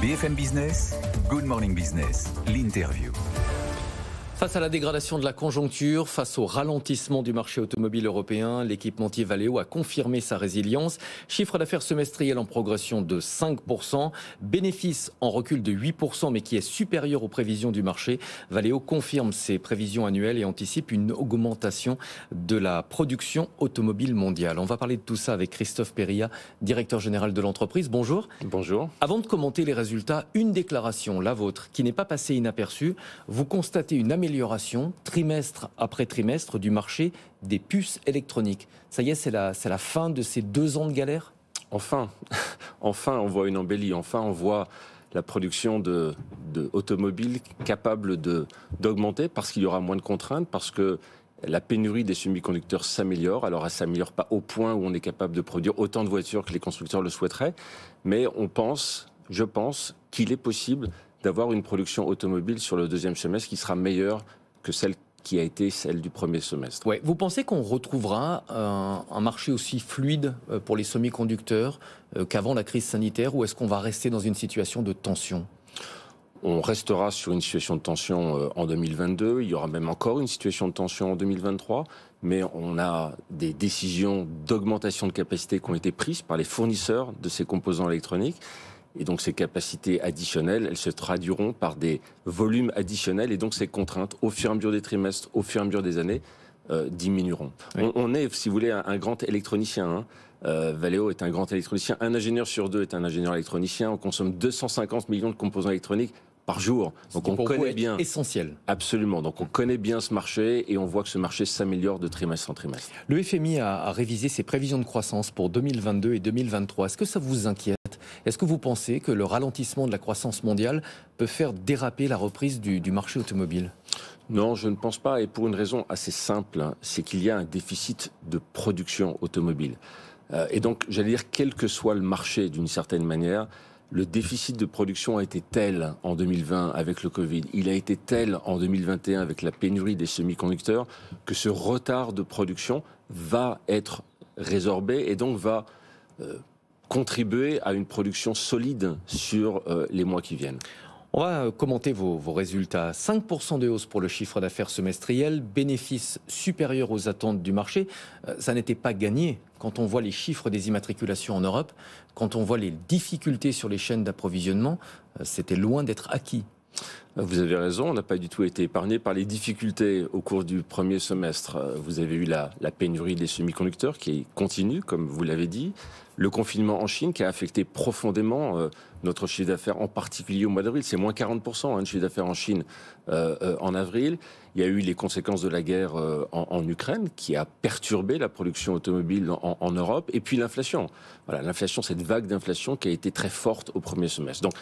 BFM Business, Good Morning Business, l'interview. Face à la dégradation de la conjoncture, face au ralentissement du marché automobile européen, l'équipementier Valeo a confirmé sa résilience. Chiffre d'affaires semestriel en progression de 5%, bénéfice en recul de 8%, mais qui est supérieur aux prévisions du marché. Valeo confirme ses prévisions annuelles et anticipe une augmentation de la production automobile mondiale. On va parler de tout ça avec Christophe Périllat, directeur général de l'entreprise. Bonjour. Bonjour. Avant de commenter les résultats, une déclaration, la vôtre, qui n'est pas passée inaperçue. Vous constatez une amélioration trimestre après trimestre du marché des puces électroniques. Ça y est, c'est la fin de ces 2 ans de galère ? Enfin, on voit une embellie. Enfin, on voit la production de automobiles capable d'augmenter parce qu'il y aura moins de contraintes, parce que la pénurie des semi-conducteurs s'améliore. Alors, elle ne s'améliore pas au point où on est capable de produire autant de voitures que les constructeurs le souhaiteraient. Mais je pense qu'il est possible d'avoir une production automobile sur le deuxième semestre qui sera meilleure que celle qui a été celle du premier semestre. Ouais. Vous pensez qu'on retrouvera un marché aussi fluide pour les semi-conducteurs qu'avant la crise sanitaire, ou est-ce qu'on va rester dans une situation de tension ? On restera sur une situation de tension en 2022. Il y aura même encore une situation de tension en 2023. Mais on a des décisions d'augmentation de capacité qui ont été prises par les fournisseurs de ces composants électroniques. Et donc ces capacités additionnelles, elles se traduiront par des volumes additionnels. Et donc ces contraintes, au fur et à mesure des trimestres, au fur et à mesure des années, diminueront. Oui. On est, si vous voulez, un grand électronicien. Valeo est un grand électronicien. Un ingénieur sur 2 est un ingénieur électronicien. On consomme 250 millions de composants électroniques par jour. Donc on connaît bien. Essentiel. Absolument. Donc on connaît bien ce marché et on voit que ce marché s'améliore de trimestre en trimestre. Le FMI a révisé ses prévisions de croissance pour 2022 et 2023. Est-ce que ça vous inquiète ? Est-ce que vous pensez que le ralentissement de la croissance mondiale peut faire déraper la reprise du marché automobile ? Non, je ne pense pas, et pour une raison assez simple, c'est qu'il y a un déficit de production automobile. Et donc, j'allais dire, quel que soit le marché d'une certaine manière, le déficit de production a été tel en 2020 avec le Covid, il a été tel en 2021 avec la pénurie des semi-conducteurs, que ce retard de production va être résorbé et donc va contribuer à une production solide sur les mois qui viennent. On va commenter vos résultats. 5% de hausse pour le chiffre d'affaires semestriel, bénéfice supérieur aux attentes du marché. Ça n'était pas gagné quand on voit les chiffres des immatriculations en Europe, quand on voit les difficultés sur les chaînes d'approvisionnement, c'était loin d'être acquis. Vous avez raison, on n'a pas du tout été épargné par les difficultés au cours du premier semestre. Vous avez eu la pénurie des semi-conducteurs qui continue, comme vous l'avez dit. Le confinement en Chine qui a affecté profondément notre chiffre d'affaires, en particulier au mois d'avril. C'est moins 40% de chiffre d'affaires en Chine en avril. Il y a eu les conséquences de la guerre en Ukraine qui a perturbé la production automobile en Europe. Et puis l'inflation. Voilà, l'inflation, cette vague d'inflation qui a été très forte au premier semestre. Donc,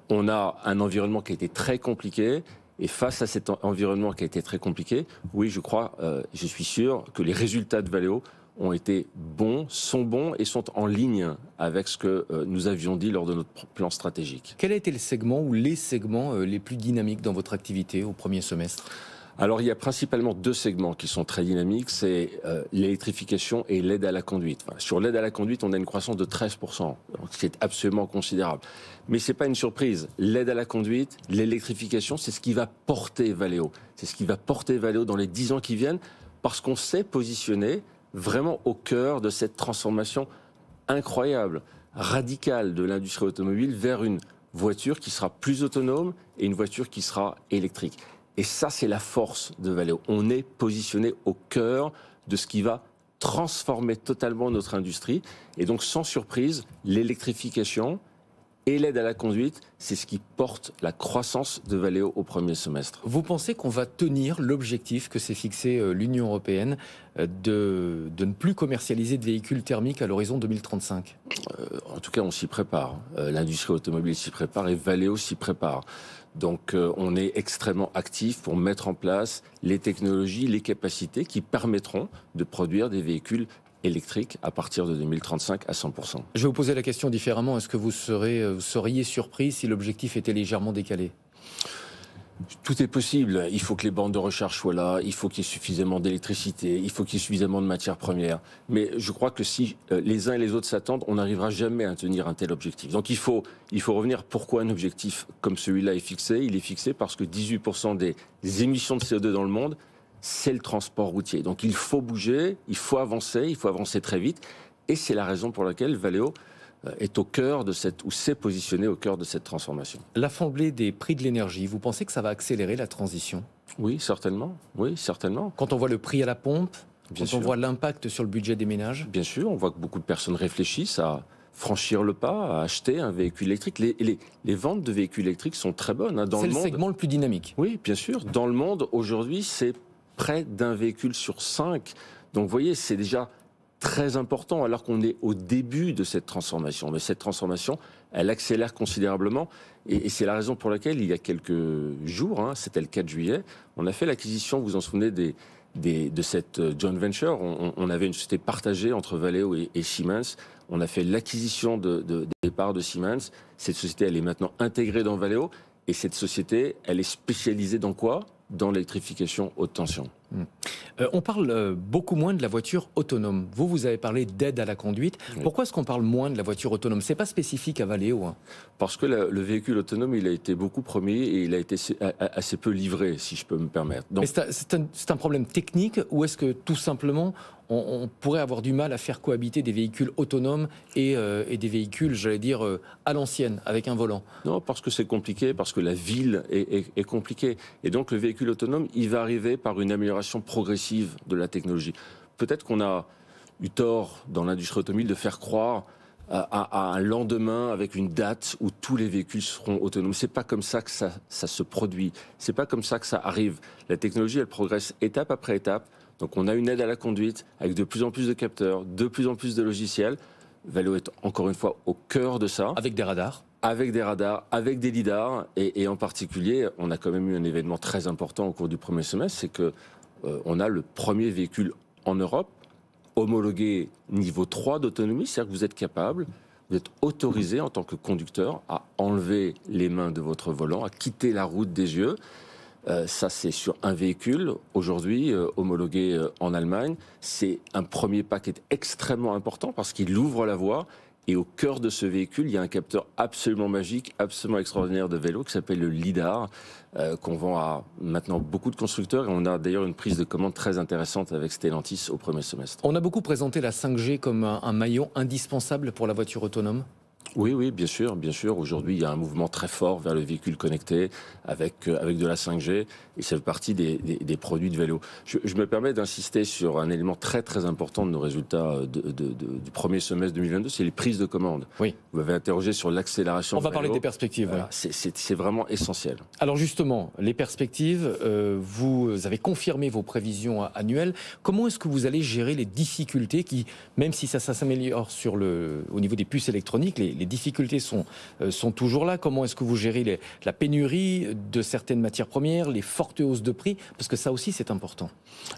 on a un environnement qui a été très compliqué. Et face à cet environnement qui a été très compliqué, oui, je suis sûr que les résultats de Valeo ont été bons, sont bons et sont en ligne avec ce que nous avions dit lors de notre plan stratégique. Quel a été le segment ou les segments les plus dynamiques dans votre activité au premier semestre ? Alors, il y a principalement 2 segments qui sont très dynamiques, c'est l'électrification et l'aide à la conduite. Enfin, sur l'aide à la conduite, on a une croissance de 13%, donc c'est absolument considérable. Mais c'est pas une surprise. L'aide à la conduite, l'électrification, c'est ce qui va porter Valeo. C'est ce qui va porter Valeo dans les 10 ans qui viennent, parce qu'on s'est positionné vraiment au cœur de cette transformation incroyable, radicale de l'industrie automobile vers une voiture qui sera plus autonome et une voiture qui sera électrique. Et ça, c'est la force de Valeo. On est positionné au cœur de ce qui va transformer totalement notre industrie. Et donc, sans surprise, l'électrification et l'aide à la conduite, c'est ce qui porte la croissance de Valeo au premier semestre. Vous pensez qu'on va tenir l'objectif que s'est fixé l'Union européenne de ne plus commercialiser de véhicules thermiques à l'horizon 2035 ? En tout cas, on s'y prépare. L'industrie automobile s'y prépare et Valeo s'y prépare. Donc on est extrêmement actif pour mettre en place les technologies, les capacités qui permettront de produire des véhicules électrique à partir de 2035 à 100%. Je vais vous poser la question différemment. Est-ce que vous seriez surpris si l'objectif était légèrement décalé ? Tout est possible. Il faut que les bornes de recharge soient là, il faut qu'il y ait suffisamment d'électricité, il faut qu'il y ait suffisamment de matières premières. Mais je crois que si les uns et les autres s'attendent, on n'arrivera jamais à tenir un tel objectif. Donc il faut revenir pourquoi un objectif comme celui-là est fixé. Il est fixé parce que 18% des émissions de CO2 dans le monde, c'est le transport routier. Donc il faut bouger, il faut avancer très vite. Et c'est la raison pour laquelle Valeo est au cœur de ou s'est positionné au cœur de cette transformation. La flambée des prix de l'énergie, vous pensez que ça va accélérer la transition ? Oui, certainement. Quand on voit le prix à la pompe, Bien quand sûr. on voit l'impact sur le budget des ménages ? Bien sûr, on voit que beaucoup de personnes réfléchissent à franchir le pas, à acheter un véhicule électrique. Les ventes de véhicules électriques sont très bonnes. Dans C'est le le monde, segment le plus dynamique. Oui, bien sûr. Dans le monde, aujourd'hui, c'est près d'un véhicule sur 5. Donc, vous voyez, c'est déjà très important alors qu'on est au début de cette transformation. Mais cette transformation, elle accélère considérablement et c'est la raison pour laquelle il y a quelques jours, c'était le 4 juillet, on a fait l'acquisition, vous vous en souvenez, de cette joint venture. On avait une société partagée entre Valeo et Siemens. On a fait l'acquisition des parts de Siemens. Cette société, elle est maintenant intégrée dans Valeo et cette société, elle est spécialisée dans quoi ? Dans l'électrification haute tension. On parle beaucoup moins de la voiture autonome. Vous avez parlé d'aide à la conduite. Oui. Pourquoi est-ce qu'on parle moins de la voiture autonome ? C'est pas spécifique à Valeo. Parce que le véhicule autonome, il a été beaucoup promis et il a été assez peu livré, si je peux me permettre. Donc, mais c'est un problème technique ou est-ce que tout simplement on pourrait avoir du mal à faire cohabiter des véhicules autonomes et des véhicules, j'allais dire, à l'ancienne, avec un volant ? Non, parce que c'est compliqué, parce que la ville est compliquée. Et donc le véhicule autonome, il va arriver par une amélioration progressive de la technologie. Peut-être qu'on a eu tort dans l'industrie automobile de faire croire à un lendemain avec une date où tous les véhicules seront autonomes. C'est pas comme ça que ça se produit. C'est pas comme ça que ça arrive. La technologie, elle progresse étape après étape. Donc on a une aide à la conduite avec de plus en plus de capteurs, de plus en plus de logiciels. Valeo est encore une fois au cœur de ça. Avec des radars ? Avec des radars, avec des lidars, et en particulier, on a quand même eu un événement très important au cours du premier semestre, c'est que on a le premier véhicule en Europe homologué niveau 3 d'autonomie, c'est-à-dire que vous êtes capable, vous êtes autorisé en tant que conducteur à enlever les mains de votre volant, à quitter la route des yeux. Ça, c'est sur un véhicule, aujourd'hui, homologué en Allemagne. C'est un premier pas qui est extrêmement important parce qu'il ouvre la voie. Et au cœur de ce véhicule, il y a un capteur absolument magique, absolument extraordinaire de Valeo qui s'appelle le lidar, qu'on vend à maintenant beaucoup de constructeurs. Et on a d'ailleurs une prise de commande très intéressante avec Stellantis au premier semestre. On a beaucoup présenté la 5G comme un maillon indispensable pour la voiture autonome. Oui, bien sûr. Aujourd'hui, il y a un mouvement très fort vers le véhicule connecté avec de la 5G et ça fait partie des produits de Valeo. Je me permets d'insister sur un élément très très important de nos résultats du premier semestre 2022, c'est les prises de commande. Oui. Vous m'avez interrogé sur l'accélération. On va de parler Valeo. des perspectives. Voilà, Oui. c'est vraiment essentiel. Alors justement, les perspectives, vous avez confirmé vos prévisions annuelles. Comment est-ce que vous allez gérer les difficultés qui, même si ça s'améliore au niveau des puces électroniques, les difficultés sont toujours là. Comment est-ce que vous gérez la pénurie de certaines matières premières, les fortes hausses de prix ? Parce que ça aussi, c'est important.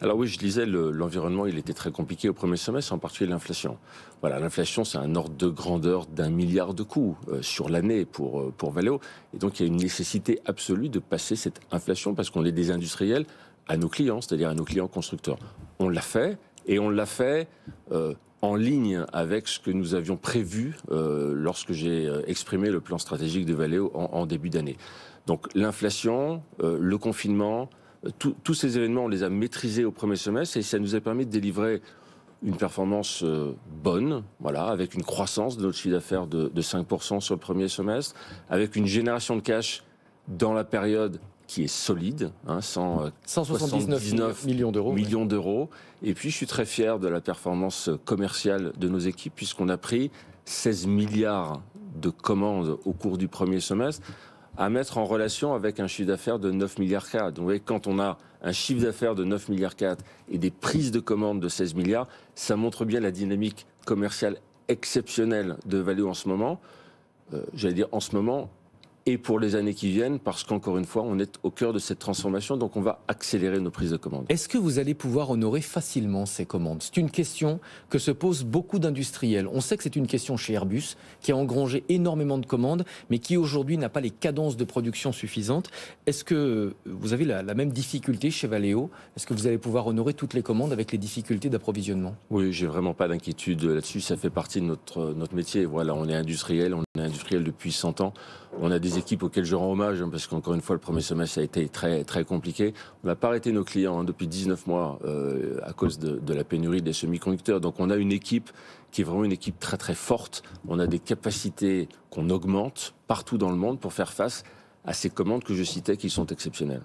Alors oui, je disais, l'environnement, il était très compliqué au premier semestre, en particulier l'inflation. Voilà, l'inflation, c'est un ordre de grandeur d'1 milliard de coûts sur l'année pour Valeo. Et donc, il y a une nécessité absolue de passer cette inflation parce qu'on est des industriels à nos clients, c'est-à-dire à nos clients constructeurs. On l'a fait, et on l'a fait en ligne avec ce que nous avions prévu lorsque j'ai exprimé le plan stratégique de Valeo en début d'année. Donc l'inflation, le confinement, tous ces événements, on les a maîtrisés au premier semestre et ça nous a permis de délivrer une performance bonne, voilà, avec une croissance de notre chiffre d'affaires de 5% sur le premier semestre, avec une génération de cash dans la période qui est solide, 179 millions d'euros. Et puis, je suis très fier de la performance commerciale de nos équipes, puisqu'on a pris 16 milliards de commandes au cours du premier semestre, à mettre en relation avec un chiffre d'affaires de 9 milliards 4. Donc, vous voyez, quand on a un chiffre d'affaires de 9 milliards 4 et des prises de commandes de 16 milliards, ça montre bien la dynamique commerciale exceptionnelle de Valeo en ce moment. J'allais dire en ce moment, et pour les années qui viennent, parce qu'encore une fois, on est au cœur de cette transformation, donc on va accélérer nos prises de commandes. Est-ce que vous allez pouvoir honorer facilement ces commandes? C'est une question que se posent beaucoup d'industriels. On sait que c'est une question chez Airbus, qui a engrangé énormément de commandes, mais qui aujourd'hui n'a pas les cadences de production suffisantes. Est-ce que vous avez la même difficulté chez Valeo? Est-ce que vous allez pouvoir honorer toutes les commandes avec les difficultés d'approvisionnement? Oui, j'ai vraiment pas d'inquiétude là-dessus. Ça fait partie de notre métier. Voilà, on est industriel depuis 100 ans. On a des équipes auxquelles je rends hommage, parce qu'encore une fois, le premier semestre a été très, très compliqué. On n'a pas arrêté nos clients depuis 19 mois à cause de la pénurie des semi-conducteurs. Donc on a une équipe qui est vraiment une équipe très, très forte. On a des capacités qu'on augmente partout dans le monde pour faire face à ces commandes que je citais qui sont exceptionnelles.